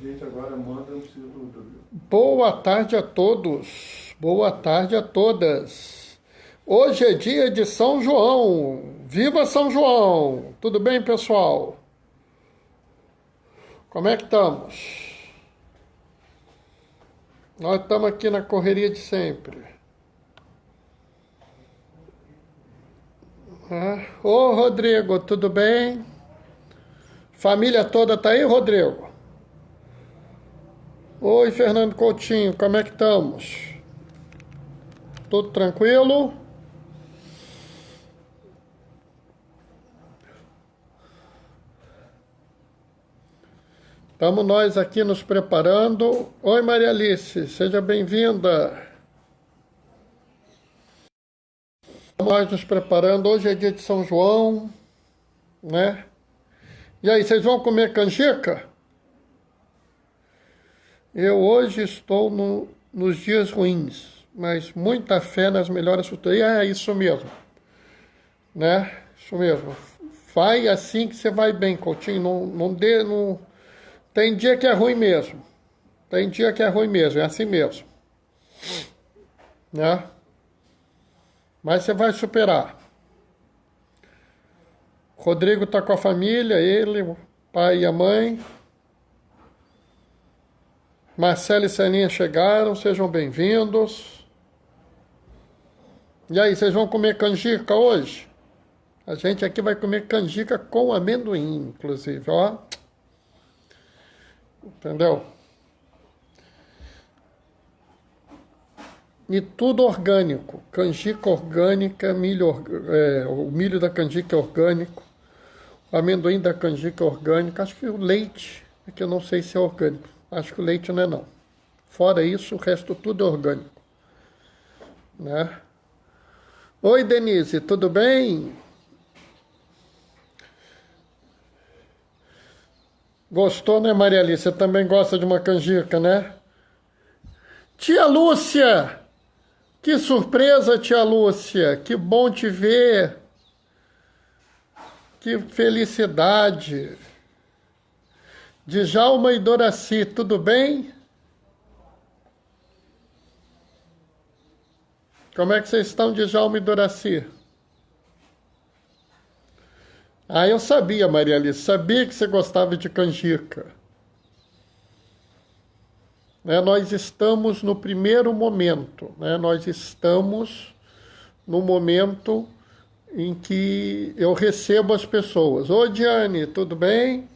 Gente, agora manda, não precisa do viu? Boa tarde a todos, boa tarde a todas. Hoje é dia de São João. Viva São João! Tudo bem, pessoal? Como é que estamos? Nós estamos aqui na correria de sempre. Ô, Rodrigo, tudo bem? Família toda tá aí, Rodrigo? Oi, Fernando Coutinho, como é que estamos? Tudo tranquilo? Estamos nós aqui nos preparando. Oi, Maria Alice, seja bem-vinda. Estamos nós nos preparando. Hoje é dia de São João, né? E aí, vocês vão comer canjica? Eu hoje estou nos dias ruins, mas muita fé nas melhores futuras. É isso mesmo, né? Isso mesmo. Vai assim que você vai bem, Coutinho. Não. Tem dia que é ruim mesmo. Tem dia que é ruim mesmo, é assim mesmo. Né? Mas você vai superar. Rodrigo está com a família, ele, o pai e a mãe. Marcelo e Celinha chegaram, sejam bem-vindos. E aí, vocês vão comer canjica hoje? A gente aqui vai comer canjica com amendoim, inclusive, ó. Entendeu? E tudo orgânico. Canjica orgânica, o milho da canjica é orgânico, o amendoim da canjica é orgânico. Acho que o leite, é que eu não sei se é orgânico. Acho que o leite não é não. Fora isso, o resto tudo é orgânico. Né? Oi, Denise, tudo bem? Gostou, né, Maria Alice? Você também gosta de uma canjica, né? Tia Lúcia! Que surpresa, tia Lúcia! Que bom te ver! Que felicidade! Djalma e Doraci, tudo bem? Como é que vocês estão, Djalma e Doraci? Ah, eu sabia, Maria Alice, sabia que você gostava de canjica. Né, nós estamos no primeiro momento, né? Nós estamos no momento em que eu recebo as pessoas. Ô, Diane, tudo bem?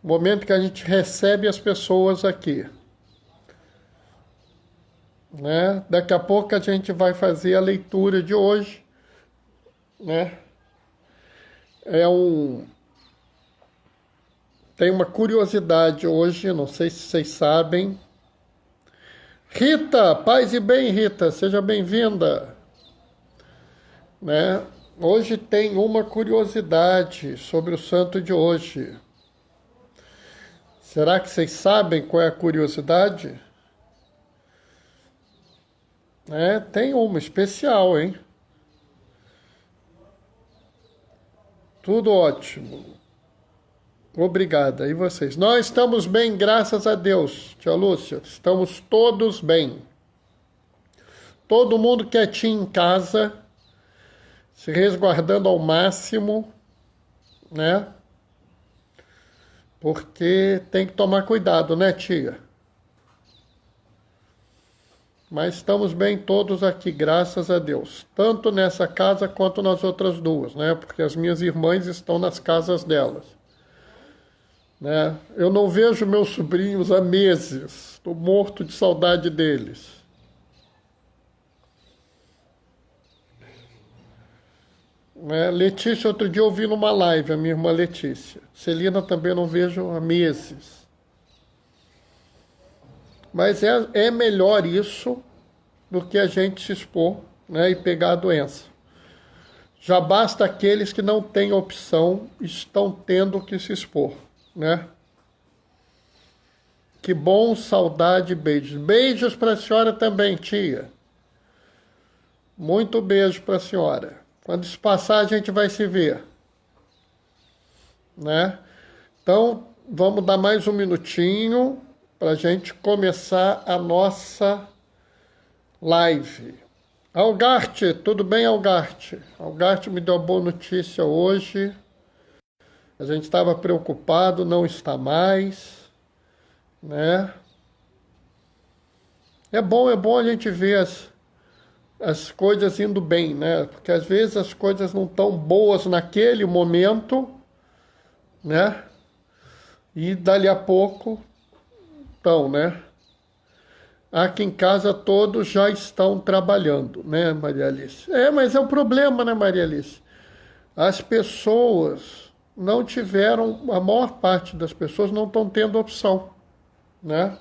Momento que a gente recebe as pessoas aqui. Né? Daqui a pouco a gente vai fazer a leitura de hoje. Né? Tem uma curiosidade hoje, não sei se vocês sabem. Rita, paz e bem, Rita, seja bem-vinda. Né? Hoje tem uma curiosidade sobre o santo de hoje. Será que vocês sabem qual é a curiosidade? Tem uma especial, hein? Tudo ótimo. Obrigada. E vocês? Nós estamos bem, graças a Deus, tia Lúcia. Estamos todos bem. Todo mundo quietinho em casa, se resguardando ao máximo, né? Porque tem que tomar cuidado, né, tia? Mas estamos bem todos aqui, graças a Deus. Tanto nessa casa quanto nas outras duas, né? Porque as minhas irmãs estão nas casas delas. Né? Eu não vejo meus sobrinhos há meses. Estou morto de saudade deles. Letícia, outro dia eu vi numa live, a minha irmã Letícia. Celina também não vejo há meses. Mas é melhor isso do que a gente se expor, né, e pegar a doença. Já basta aqueles que não têm opção, estão tendo que se expor. Né? Que bom, saudade, beijos. Beijos para a senhora também, tia. Muito beijo para a senhora. Quando isso passar, a gente vai se ver. Né? Então, vamos dar mais um minutinho para a gente começar a nossa live. Algarte, tudo bem, Algarte? Algarte me deu uma boa notícia hoje. A gente estava preocupado, não está mais, né? É bom a gente ver as coisas indo bem, né? Porque às vezes as coisas não estão boas naquele momento, né? E dali a pouco estão, né? Aqui em casa todos já estão trabalhando, né, Maria Alice? Mas é um problema, né, Maria Alice? As pessoas não tiveram, a maior parte das pessoas não estão tendo opção, né?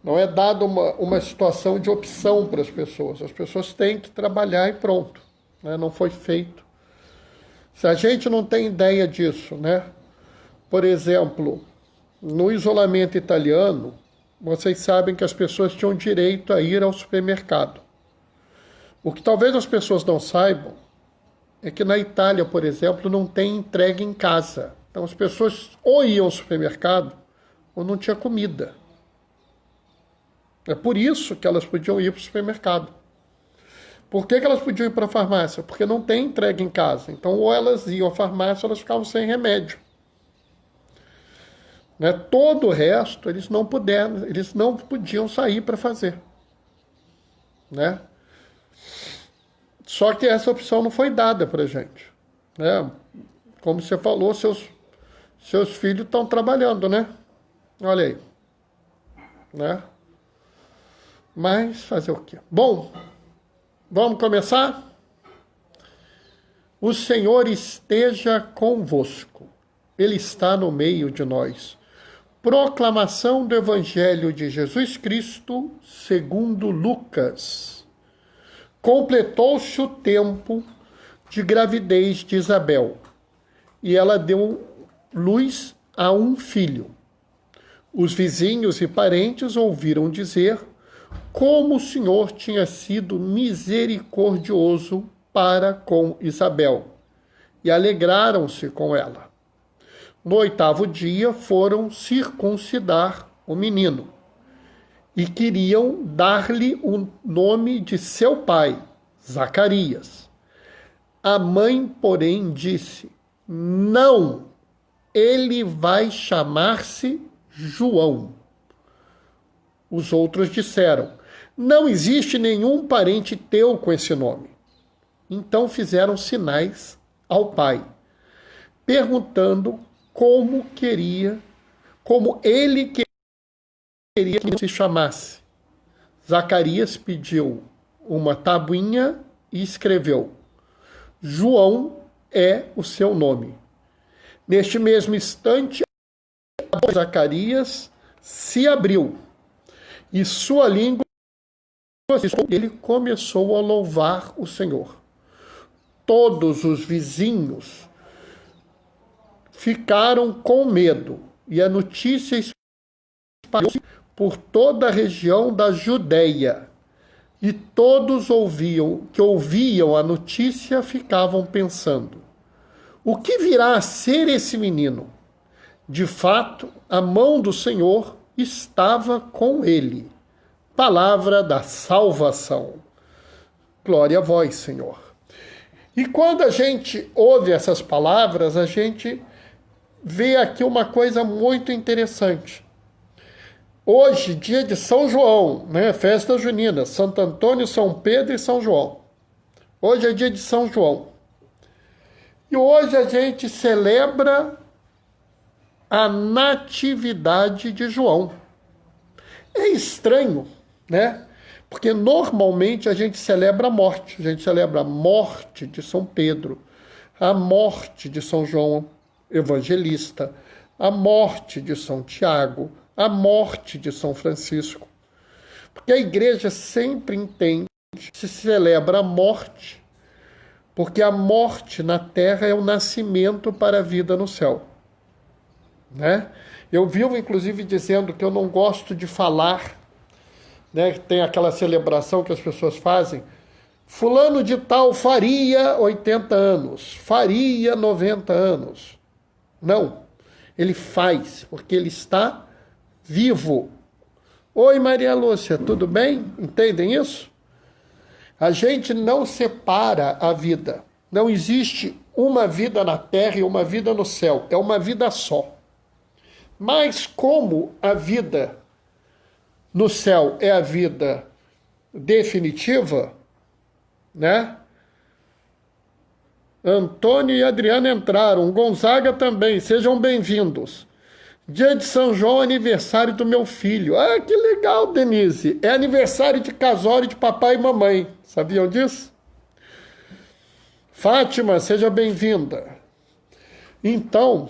Não é dada uma situação de opção para as pessoas têm que trabalhar e pronto, né? Não foi feito. Se a gente não tem ideia disso, né? Por exemplo, no isolamento italiano, vocês sabem que as pessoas tinham direito a ir ao supermercado. O que talvez as pessoas não saibam é que na Itália, por exemplo, não tem entrega em casa. Então as pessoas ou iam ao supermercado ou não tinha comida. É por isso que elas podiam ir para o supermercado. Por que elas podiam ir para a farmácia? Porque não tem entrega em casa. Então ou elas iam à farmácia ou elas ficavam sem remédio. Né? Todo o resto eles não podiam sair para fazer. Né? Só que essa opção não foi dada para a gente. Né? Como você falou, seus filhos estão trabalhando, né? Olha aí. Né? Mas fazer o quê? Bom, vamos começar? O Senhor esteja convosco. Ele está no meio de nós. Proclamação do Evangelho de Jesus Cristo, segundo Lucas. Completou-se o tempo de gravidez de Isabel, e ela deu luz a um filho. Os vizinhos e parentes ouviram dizer como o Senhor tinha sido misericordioso para com Isabel, e alegraram-se com ela. No 8º dia foram circuncidar o menino e queriam dar-lhe o nome de seu pai, Zacarias. A mãe, porém, disse: não, ele vai chamar-se João. Os outros disseram: não existe nenhum parente teu com esse nome. Então fizeram sinais ao pai, perguntando como ele queria que se chamasse. Zacarias pediu uma tabuinha e escreveu: João é o seu nome. Neste mesmo instante, a boca de Zacarias se abriu e sua língua, ele começou a louvar o Senhor. Todos os vizinhos ficaram com medo, e a notícia espalhou-se por toda a região da Judeia. E todos que ouviam a notícia ficavam pensando: o que virá a ser esse menino? De fato, a mão do Senhor estava com ele. Palavra da salvação. Glória a vós, Senhor. E quando a gente ouve essas palavras, a gente vê aqui uma coisa muito interessante. Hoje, dia de São João, né? Festa junina, Santo Antônio, São Pedro e São João. Hoje é dia de São João. E hoje a gente celebra a natividade de João. É estranho, né? Porque normalmente a gente celebra a morte. A gente celebra a morte de São Pedro, a morte de São João Evangelista, a morte de São Tiago, a morte de São Francisco. Porque a igreja sempre entende que se celebra a morte, porque a morte na terra é o nascimento para a vida no céu. Né? Eu vivo, inclusive, dizendo que eu não gosto de falar, né? Tem aquela celebração que as pessoas fazem, fulano de tal faria 80 anos, faria 90 anos. Não. Ele faz, porque ele está vivo. Oi, Maria Lúcia, tudo bem? Entendem isso? A gente não separa a vida. Não existe uma vida na terra e uma vida no céu. É uma vida só. Mas como a vida no céu é a vida definitiva, né? Antônio e Adriana entraram, Gonzaga também, sejam bem-vindos. Dia de São João, aniversário do meu filho. Ah, que legal, Denise. É aniversário de casório de papai e mamãe. Sabiam disso? Fátima, seja bem-vinda. Então,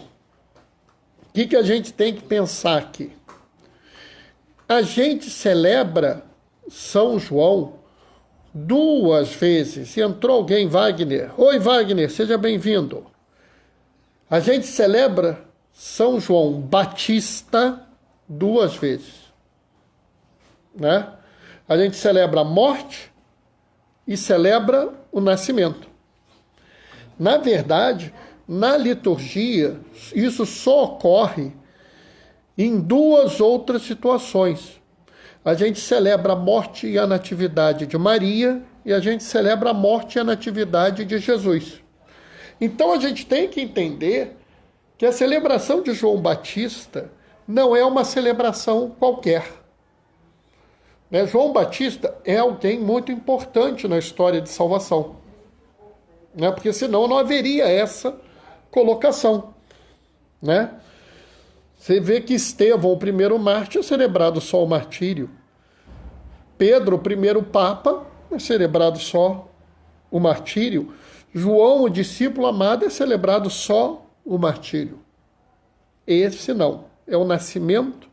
o que a gente tem que pensar aqui? A gente celebra São João 2 vezes. Entrou alguém, Wagner. Oi, Wagner, seja bem-vindo. A gente celebra São João Batista 2 vezes. Né? A gente celebra a morte e celebra o nascimento. Na verdade, na liturgia, isso só ocorre em 2 outras situações. A gente celebra a morte e a natividade de Maria e a gente celebra a morte e a natividade de Jesus. Então a gente tem que entender que a celebração de João Batista não é uma celebração qualquer. Né? João Batista é alguém muito importante na história de salvação. Né? Porque senão não haveria essa colocação. Né? Você vê que Estevão, o primeiro mártir, é celebrado só o martírio. Pedro, o primeiro papa, é celebrado só o martírio. João, o discípulo amado, é celebrado só o martírio. Esse não, é o nascimento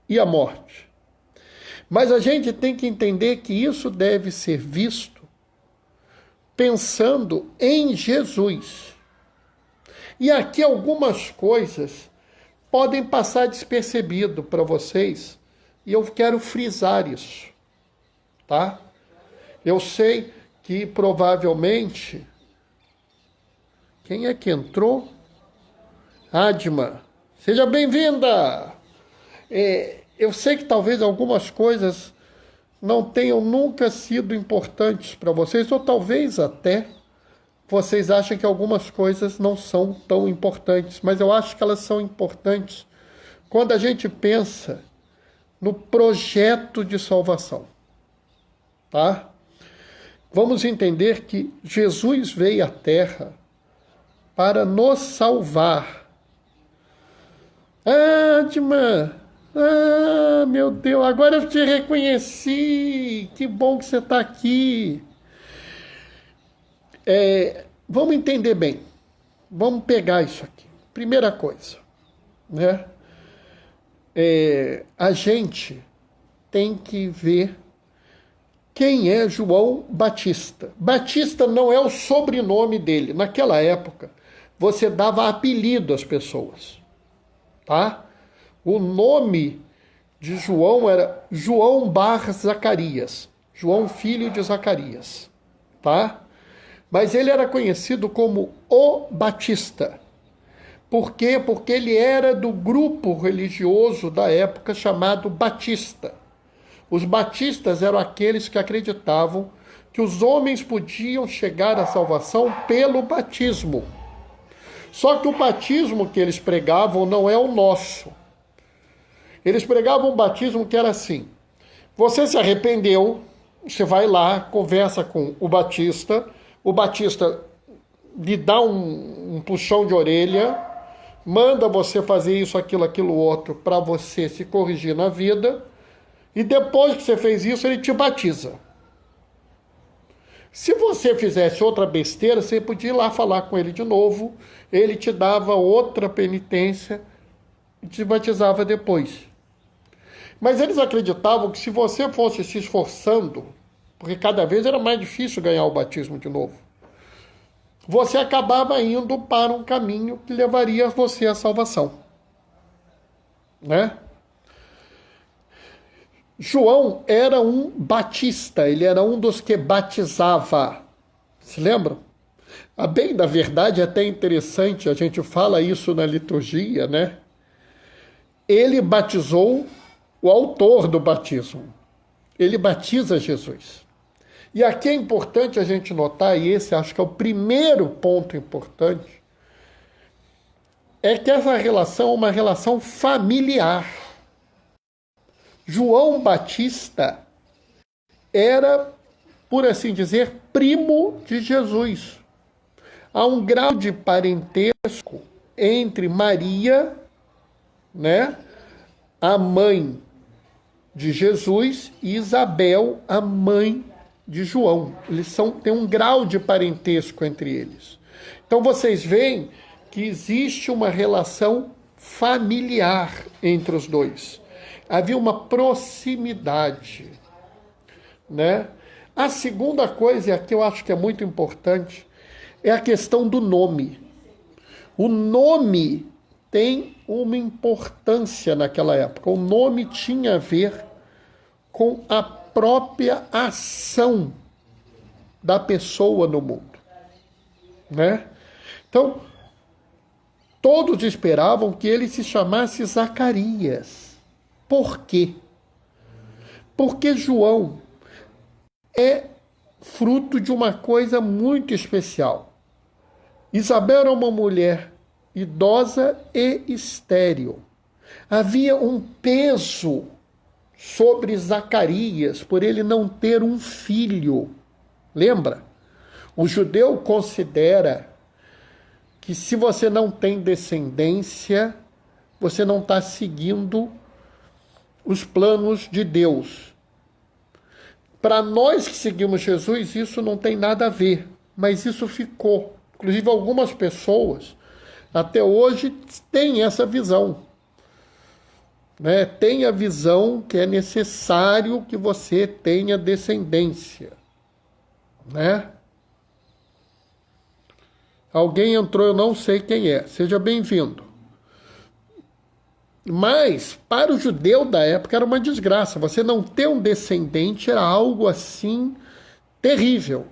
e a morte. Mas a gente tem que entender que isso deve ser visto pensando em Jesus. E aqui algumas coisas podem passar despercebido para vocês, e eu quero frisar isso, tá? Eu sei que provavelmente... Quem é que entrou? Adma, seja bem-vinda! Eu sei que talvez algumas coisas não tenham nunca sido importantes para vocês, ou talvez até vocês achem que algumas coisas não são tão importantes, mas eu acho que elas são importantes quando a gente pensa no projeto de salvação, tá? Vamos entender que Jesus veio à Terra para nos salvar. Adma, meu Deus, agora eu te reconheci, que bom que você está aqui. Vamos entender bem, vamos pegar isso aqui. Primeira coisa, né? A gente tem que ver quem é João Batista. Batista não é o sobrenome dele. Naquela época, você dava apelido às pessoas, tá? O nome de João era João Bar Zacarias, João filho de Zacarias, tá? Mas ele era conhecido como o Batista. Por quê? Porque ele era do grupo religioso da época chamado Batista. Os batistas eram aqueles que acreditavam que os homens podiam chegar à salvação pelo batismo. Só que o batismo que eles pregavam não é o nosso. Eles pregavam um batismo que era assim: você se arrependeu, você vai lá, conversa com o Batista lhe dá um puxão de orelha, manda você fazer isso, aquilo, outro, para você se corrigir na vida, e depois que você fez isso, ele te batiza. Se você fizesse outra besteira, você podia ir lá falar com ele de novo, ele te dava outra penitência e te batizava depois. Mas eles acreditavam que se você fosse se esforçando, porque cada vez era mais difícil ganhar o batismo de novo, você acabava indo para um caminho que levaria você à salvação. Né? João era um batista, ele era um dos que batizava. Se lembram? A bem da verdade é até interessante, a gente fala isso na liturgia, né? Ele batizou o autor do batismo. Ele batiza Jesus. E aqui é importante a gente notar, e esse acho que é o primeiro ponto importante, é que essa relação é uma relação familiar. João Batista era, por assim dizer, primo de Jesus. Há um grau de parentesco entre Maria, né, a mãe de Jesus, e Isabel, a mãe de João. Eles têm um grau de parentesco entre eles. Então vocês veem que existe uma relação familiar entre os dois. Havia uma proximidade, né? A segunda coisa, que eu acho que é muito importante, é a questão do nome. O nome tem uma importância naquela época. O nome tinha a ver com a própria ação da pessoa no mundo, né? Então, todos esperavam que ele se chamasse Zacarias. Por quê? Porque João é fruto de uma coisa muito especial. Isabel era uma mulher idosa e estéril. Havia um peso sobre Zacarias por ele não ter um filho. Lembra? O judeu considera que se você não tem descendência, você não está seguindo os planos de Deus. Para nós que seguimos Jesus, isso não tem nada a ver, mas isso ficou. Inclusive, algumas pessoas, até hoje, têm essa visão. Né? Tem a visão que é necessário que você tenha descendência. Né? Alguém entrou, eu não sei quem é. Seja bem-vindo. Mas, para o judeu da época, era uma desgraça. Você não ter um descendente era algo assim terrível.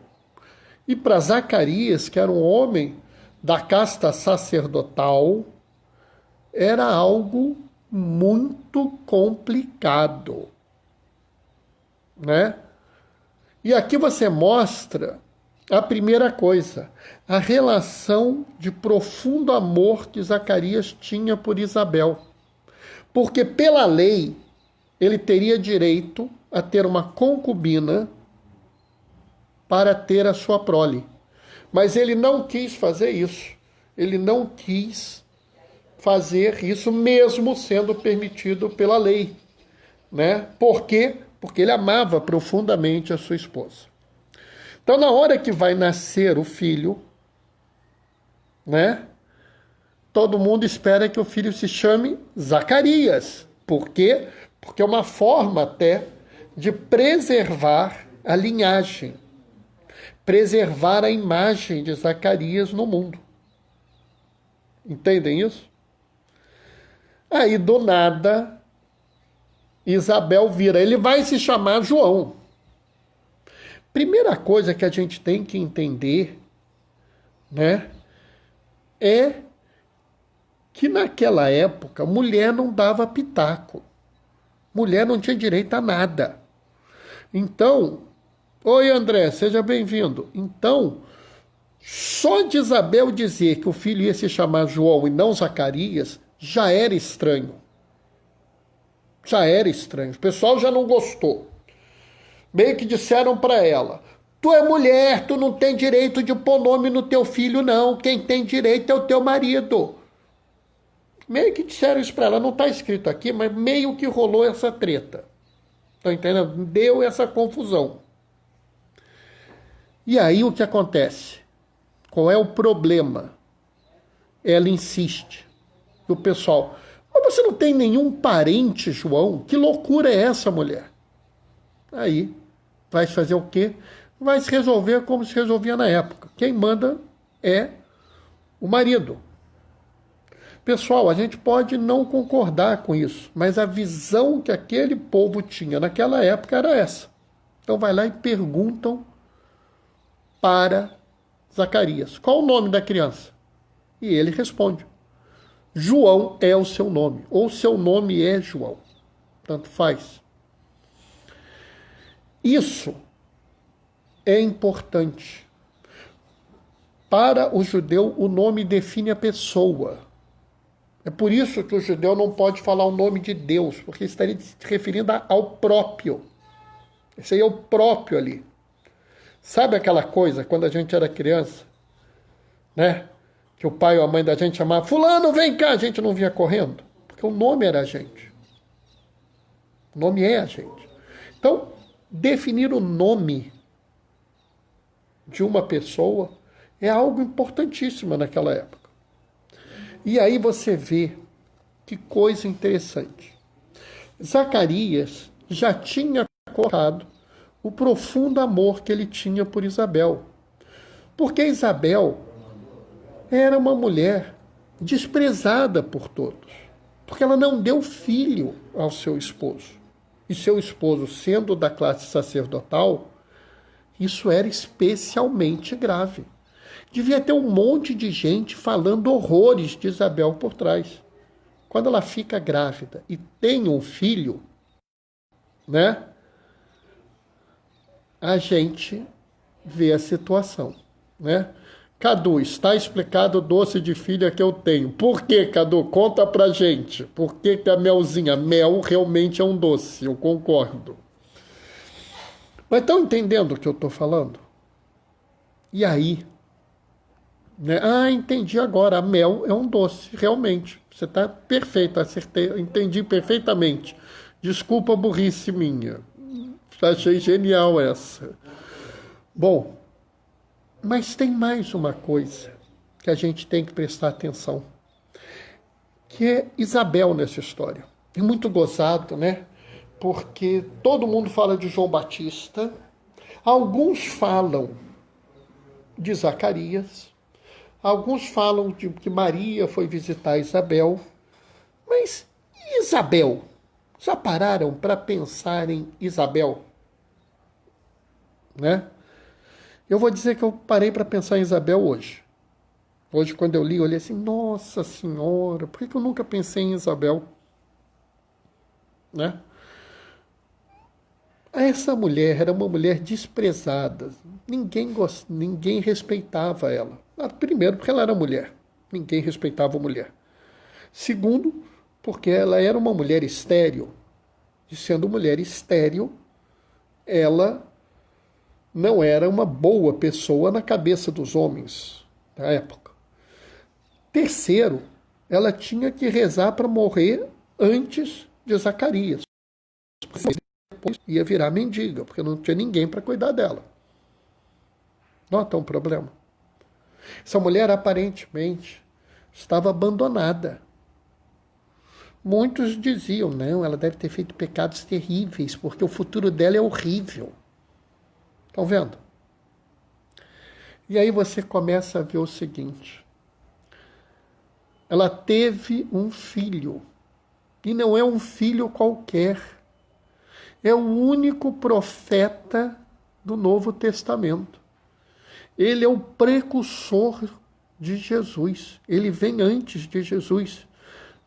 E para Zacarias, que era um homem da casta sacerdotal, era algo muito complicado. Né? E aqui você mostra a primeira coisa, a relação de profundo amor que Zacarias tinha por Isabel. Porque pela lei, ele teria direito a ter uma concubina para ter a sua prole. Mas ele não quis fazer isso. Ele não quis fazer isso mesmo sendo permitido pela lei. Né? Por quê? Porque ele amava profundamente a sua esposa. Então, na hora que vai nascer o filho, né? Todo mundo espera que o filho se chame Zacarias. Por quê? Porque é uma forma até de preservar a linhagem, preservar a imagem de Zacarias no mundo. Entendem isso? Aí, do nada, Isabel vira. Ele vai se chamar João. Primeira coisa que a gente tem que entender, né, é que naquela época mulher não dava pitaco. Mulher não tinha direito a nada. Então, oi André, seja bem-vindo. Então, só de Isabel dizer que o filho ia se chamar João e não Zacarias, já era estranho. Já era estranho. O pessoal já não gostou. Meio que disseram para ela, tu é mulher, tu não tem direito de pôr nome no teu filho, não. Quem tem direito é o teu marido. Meio que disseram isso para ela. Não está escrito aqui, mas meio que rolou essa treta. Estão entendendo? Deu essa confusão. E aí o que acontece? Qual é o problema? Ela insiste. E o pessoal, mas você não tem nenhum parente, João? Que loucura é essa, mulher? Aí vai se fazer o quê? Vai se resolver como se resolvia na época. Quem manda é o marido. Pessoal, a gente pode não concordar com isso, mas a visão que aquele povo tinha naquela época era essa. Então vai lá e perguntam para Zacarias, qual o nome da criança? E ele responde, João é o seu nome, ou seu nome é João. Tanto faz. Isso é importante. Para o judeu, o nome define a pessoa. É por isso que o judeu não pode falar o nome de Deus, porque estaria se referindo ao próprio. Esse aí é o próprio ali. Sabe aquela coisa, quando a gente era criança, né? Que o pai ou a mãe da gente chamava, fulano, vem cá, a gente não vinha correndo, porque o nome era a gente. O nome é a gente. Então, definir o nome de uma pessoa é algo importantíssimo naquela época. E aí você vê que coisa interessante. Zacarias já tinha colocado o profundo amor que ele tinha por Isabel. Porque Isabel era uma mulher desprezada por todos. Porque ela não deu filho ao seu esposo. E seu esposo, sendo da classe sacerdotal, isso era especialmente grave. Devia ter um monte de gente falando horrores de Isabel por trás. Quando ela fica grávida e tem um filho, né? A gente vê a situação, né? Cadu, está explicado o doce de filha que eu tenho. Por que, Cadu? Conta pra gente. Por que a melzinha? Mel realmente é um doce, eu concordo. Mas estão entendendo o que eu estou falando? E aí? Né? Ah, entendi agora. A mel é um doce, realmente. Você está perfeito, acertei, entendi perfeitamente. Desculpa a burrice minha. Achei genial essa. Bom, mas tem mais uma coisa que a gente tem que prestar atenção, que é Isabel nessa história. É muito gozado, né? Porque todo mundo fala de João Batista, alguns falam de Zacarias, alguns falam de que Maria foi visitar Isabel, mas e Isabel? Já pararam para pensar em Isabel? Né? Eu vou dizer que eu parei para pensar em Isabel hoje. Hoje, quando eu li, eu olhei assim, nossa senhora, por que eu nunca pensei em Isabel? Né? Essa mulher era uma mulher desprezada. Ninguém respeitava ela. Primeiro, porque ela era mulher. Ninguém respeitava a mulher. Segundo, porque ela era uma mulher estéril. E sendo mulher estéril, ela não era uma boa pessoa na cabeça dos homens da época. Terceiro, ela tinha que rezar para morrer antes de Zacarias. Depois ia virar mendiga, porque não tinha ninguém para cuidar dela. Nota um problema. Essa mulher aparentemente estava abandonada. Muitos diziam, não, ela deve ter feito pecados terríveis, porque o futuro dela é horrível. Estão vendo? E aí você começa a ver o seguinte. Ela teve um filho. E não é um filho qualquer. É o único profeta do Novo Testamento. Ele é o precursor de Jesus. Ele vem antes de Jesus.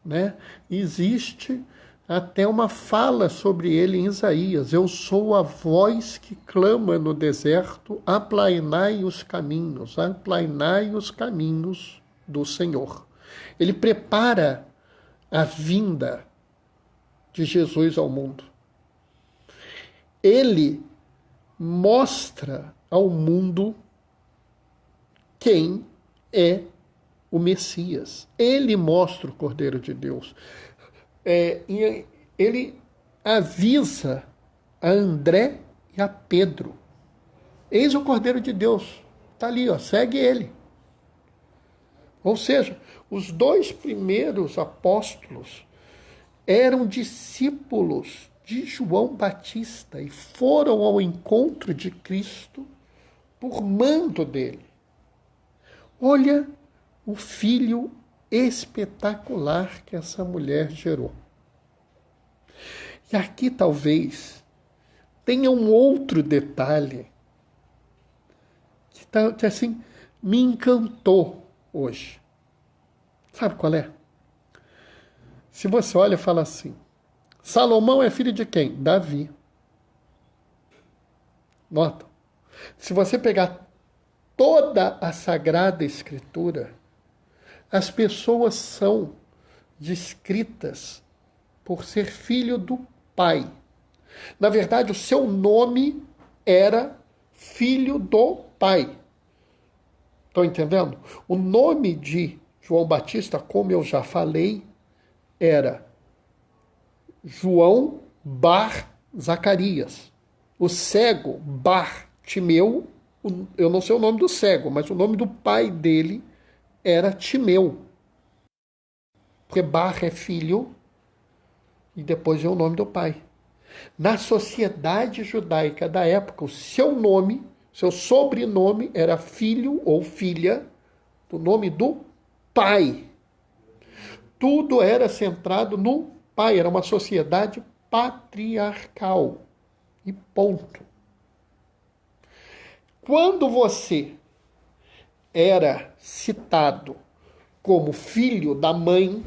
Né? Existe até uma fala sobre ele em Isaías. Eu sou a voz que clama no deserto, aplainai os caminhos do Senhor. Ele prepara a vinda de Jesus ao mundo. Ele mostra ao mundo quem é o Messias. Ele mostra o Cordeiro de Deus. Ele avisa a André e a Pedro. Eis o Cordeiro de Deus. Está ali, ó, segue ele. Ou seja, os dois primeiros apóstolos eram discípulos de João Batista e foram ao encontro de Cristo por mando dele. Olha o filho espetacular que essa mulher gerou. E aqui talvez tenha um outro detalhe que assim, me encantou hoje. Sabe qual é? Se você olha e fala assim, Salomão é filho de quem? Davi. Nota. Se você pegar toda a Sagrada Escritura, as pessoas são descritas por ser filho do pai. Na verdade, o seu nome era filho do pai. Estão entendendo? O nome de João Batista, como eu já falei, era João Bar Zacarias. O cego Bartimeu, eu não sei o nome do cego, mas o nome do pai dele era Timeu. Porque Bar é filho e depois é o nome do pai. Na sociedade judaica da época, o seu nome, seu sobrenome era filho ou filha do nome do pai. Tudo era centrado no pai, era uma sociedade patriarcal. E ponto. Quando você era citado como filho da mãe,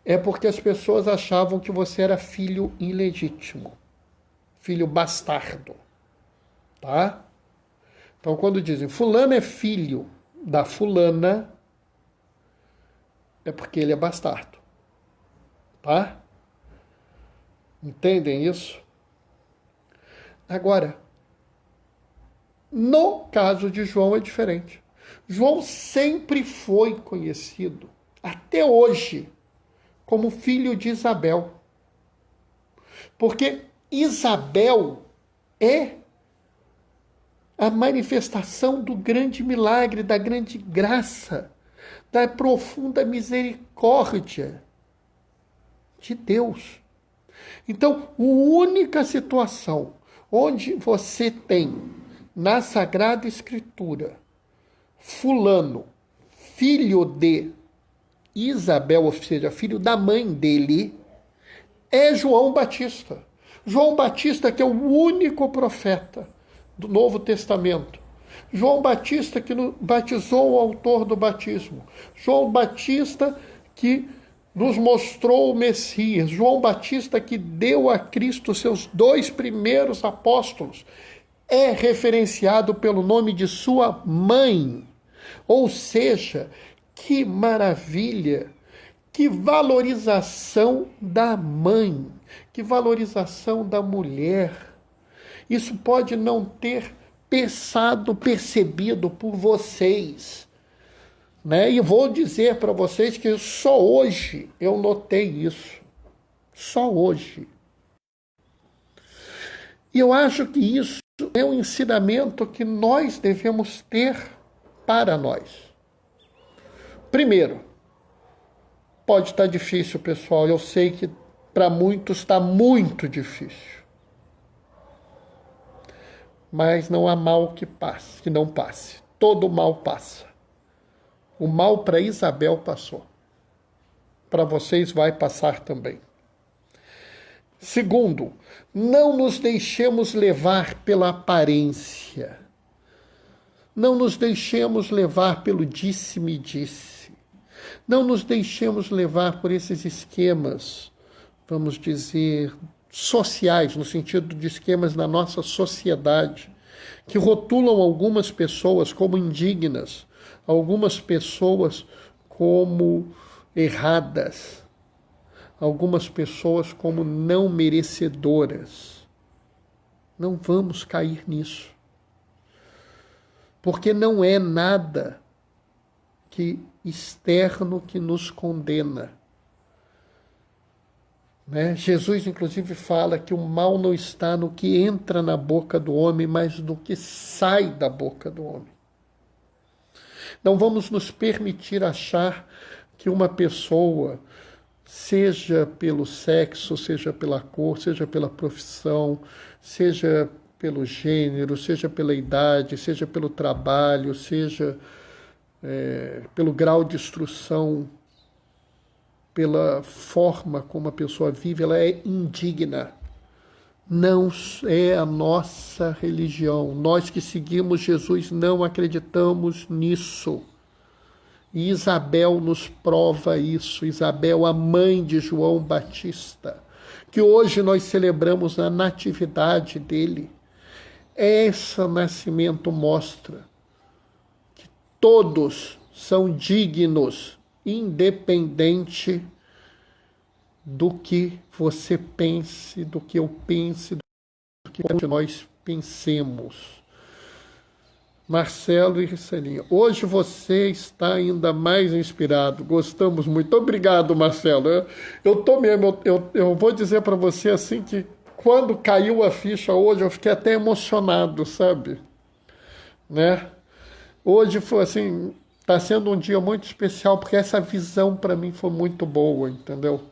é porque as pessoas achavam que você era filho ilegítimo, filho bastardo, tá? Então, quando dizem fulano é filho da fulana, é porque ele é bastardo, tá? Entendem isso? Agora, no caso de João é diferente. João sempre foi conhecido, até hoje, como filho de Isabel. Porque Isabel é a manifestação do grande milagre, da grande graça, da profunda misericórdia de Deus. Então, a única situação onde você tem na Sagrada Escritura fulano, filho de Isabel, ou seja, filho da mãe dele, é João Batista. João Batista, que é o único profeta do Novo Testamento. João Batista, que batizou o autor do batismo. João Batista, que nos mostrou o Messias. João Batista, que deu a Cristo seus 2 primeiros apóstolos. É referenciado pelo nome de sua mãe. Ou seja, que maravilha, que valorização da mãe, que valorização da mulher. Isso pode não ter percebido por vocês, né? E vou dizer para vocês que só hoje eu notei isso. Só hoje. E eu acho que isso é um ensinamento que nós devemos ter para nós. Primeiro, pode estar difícil, pessoal. Eu sei que para muitos está muito difícil. Mas não há mal que passe, que não passe. Todo mal passa. O mal para Isabel passou. Para vocês vai passar também. Segundo, não nos deixemos levar pela aparência. Não nos deixemos levar pelo disse-me-disse. Não nos deixemos levar por esses esquemas, vamos dizer, sociais, no sentido de esquemas na nossa sociedade, que rotulam algumas pessoas como indignas, algumas pessoas como erradas, algumas pessoas como não merecedoras. Não vamos cair nisso. Porque não é nada que externo que nos condena. Né? Jesus, inclusive, fala que o mal não está no que entra na boca do homem, mas no que sai da boca do homem. Não vamos nos permitir achar que uma pessoa, seja pelo sexo, seja pela cor, seja pela profissão, seja pelo gênero, seja pela idade, seja pelo trabalho, seja pelo grau de instrução, pela forma como a pessoa vive, ela é indigna. não é a nossa religião. Nós que seguimos Jesus não acreditamos nisso. E Isabel nos prova isso. Isabel, a mãe de João Batista, que hoje nós celebramos a natividade dele. Esse nascimento mostra que todos são dignos, independente do que você pense, do que eu pense, do que nós pensemos. Marcelo e Ricelinha, hoje você está ainda mais inspirado, gostamos muito. Obrigado, Marcelo. Eu vou dizer para você assim que quando caiu a ficha hoje, eu fiquei até emocionado, sabe? Né? Hoje foi assim, está sendo um dia muito especial, porque essa visão para mim foi muito boa, entendeu?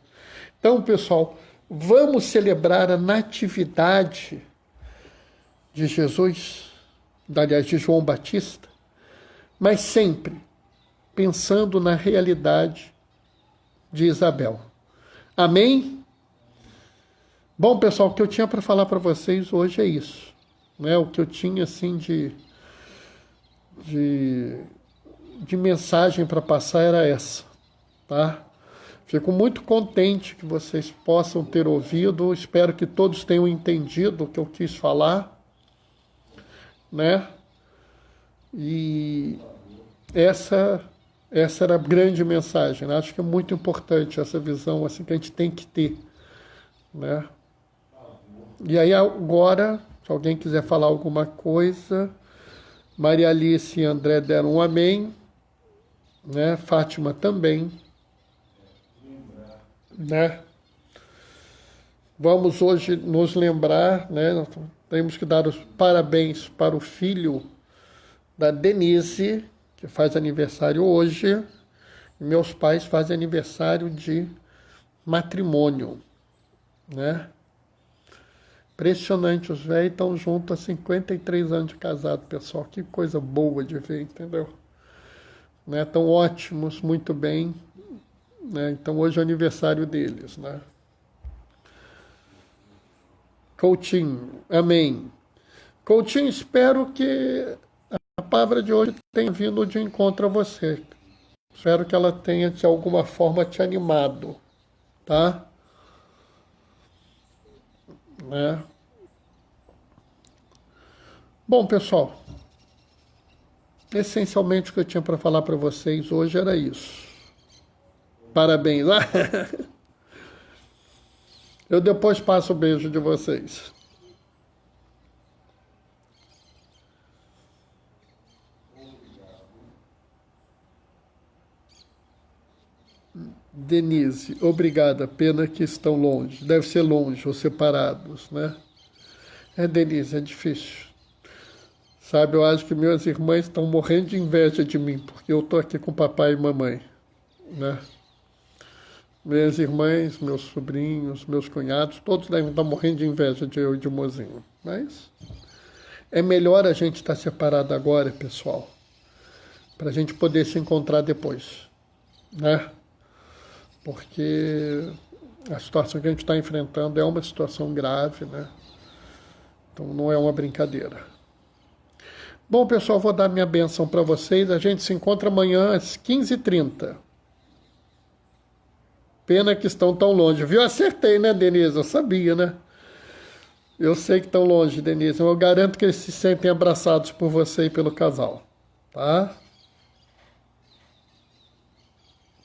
Então, pessoal, vamos celebrar a natividade de Jesus, aliás, de João Batista, mas sempre pensando na realidade de Isabel. Amém? Bom, pessoal, o que eu tinha para falar para vocês hoje é isso, né? O que eu tinha assim de mensagem para passar era essa, tá? Fico muito contente que vocês possam ter ouvido, espero que todos tenham entendido o que eu quis falar, né? E essa era a grande mensagem, né? Acho que é muito importante essa visão assim que a gente tem que ter, né? E aí agora, se alguém quiser falar alguma coisa, Maria Alice e André deram um amém, né? Fátima também, né? Vamos hoje nos lembrar, né? Nós temos que dar os parabéns para o filho da Denise, que faz aniversário hoje, e meus pais fazem aniversário de matrimônio, né? Impressionante, os velhos estão juntos há 53 anos de casado, pessoal. Que coisa boa de ver, entendeu? Né? Estão ótimos, muito bem. Né? Então hoje é o aniversário deles, né? Coutinho, amém. Coutinho, espero que a palavra de hoje tenha vindo de encontro a você. Espero que ela tenha de alguma forma te animado, tá? Né? Bom, pessoal, essencialmente o que eu tinha para falar para vocês hoje era isso. Parabéns. Eu depois passo o beijo de vocês. Denise, obrigada. Pena que estão longe. Deve ser longe ou separados, né? Denise, é difícil. Sabe, eu acho que minhas irmãs estão morrendo de inveja de mim, porque eu estou aqui com papai e mamãe, né? Minhas irmãs, meus sobrinhos, meus cunhados, todos devem estar morrendo de inveja de eu e de Mozinho. Mas é melhor a gente estar separado agora, pessoal, para a gente poder se encontrar depois, né? Porque a situação que a gente está enfrentando é uma situação grave, né? Então não é uma brincadeira. Bom, pessoal, vou dar minha benção para vocês. A gente se encontra amanhã às 15h30. Pena que estão tão longe. Viu? Acertei, né, Denise? Eu sabia, né? Eu sei que estão longe, Denise. Eu garanto que eles se sentem abraçados por você e pelo casal. Tá?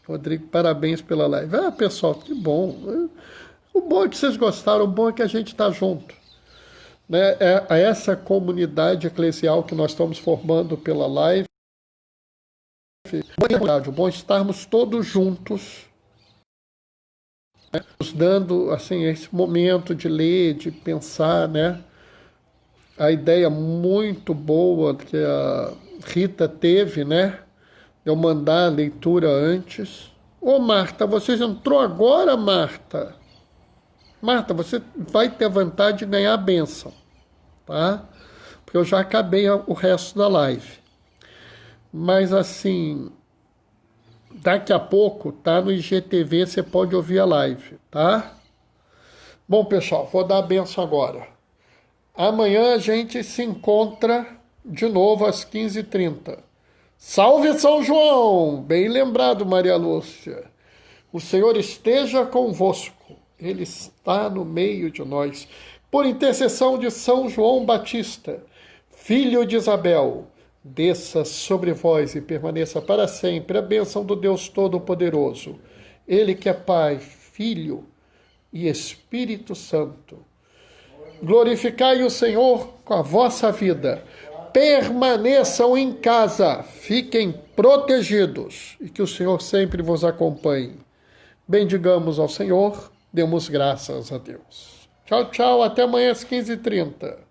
Rodrigo, parabéns pela live. Ah, pessoal, que bom. O bom é que vocês gostaram, o bom é que a gente está junto. Né? É essa comunidade eclesial que nós estamos formando pela live. O bom é estarmos todos juntos, né? Nos dando assim, esse momento de ler, de pensar, né? A ideia muito boa que a Rita teve, né? Eu mandar a leitura antes. Ô, Marta, você entrou agora, Marta? Marta, você vai ter a vantagem de ganhar a bênção, tá? Porque eu já acabei o resto da live. Mas, assim, daqui a pouco, tá no IGTV, você pode ouvir a live, tá? Bom, pessoal, vou dar a benção agora. Amanhã a gente se encontra de novo às 15h30. Salve São João! Bem lembrado, Maria Lúcia. O Senhor esteja convosco. Ele está no meio de nós. Por intercessão de São João Batista, filho de Isabel, desça sobre vós e permaneça para sempre a bênção do Deus Todo-Poderoso. Ele que é Pai, Filho e Espírito Santo. Glorificai o Senhor com a vossa vida. Permaneçam em casa, fiquem protegidos e que o Senhor sempre vos acompanhe. Bendigamos ao Senhor, demos graças a Deus. Tchau, tchau, até amanhã às 15h30.